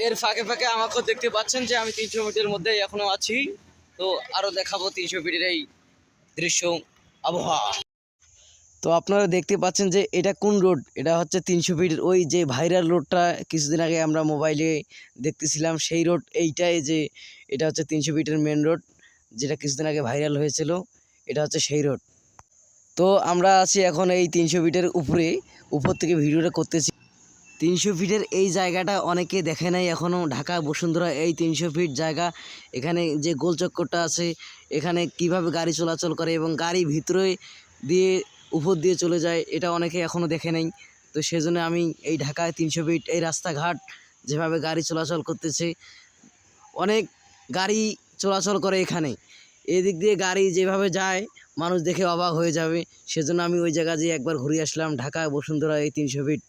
এর ফাঁকে ফাঁকে আমাকেও দেখতে পাচ্ছেন যে আমি 300 মিটারের মধ্যে এখনো আছি। তো আরো দেখাবো 300 ফিটের এই দৃশ্য আবহাওয়া। তো আপনারা দেখতে পাচ্ছেন যে এটা কোন রোড, এটা হচ্ছে 300 ফিটের ওই যে ভাইরাল রোডটা কিছুদিন আগে আমরা মোবাইলে দেখতেছিলাম, সেই রোড এইটাই। যে এটা হচ্ছে 300 ফিটের মেন রোড, যেটা কিছুদিন আগে ভাইরাল হয়েছিল, এটা হচ্ছে সেই রোড। তো আমরা আছি এখন এই 300 ফিটের উপর থেকে ভিডিওটা করতেছি। 300 ফিটের এই জায়গাটা অনেকে দেখে নাই এখনও, ঢাকা বসুন্ধরা এই 300 ফিট জায়গা। এখানে যে গোলচক্করটা আছে, এখানে কিভাবে গাড়ি চলাচল করে এবং গাড়ি ভিতরে দিয়ে উপর দিয়ে চলে যায়, এটা অনেকে এখনও দেখে নাই। তো সেজন্য আমি এই ঢাকায় 300 ফিট এই রাস্তাঘাট যেভাবে গাড়ি চলাচল করতেছে, অনেক গাড়ি চলাচল করে এখানে, এদিক দিয়ে গাড়ি যেভাবে যায় মানুষ দেখে অবাক হয়ে যাবে। সেজন্য আমি ওই জায়গা যেয়ে একবার ঘুরে আসলাম, ঢাকা বসুন্ধরা এই 300 ফিট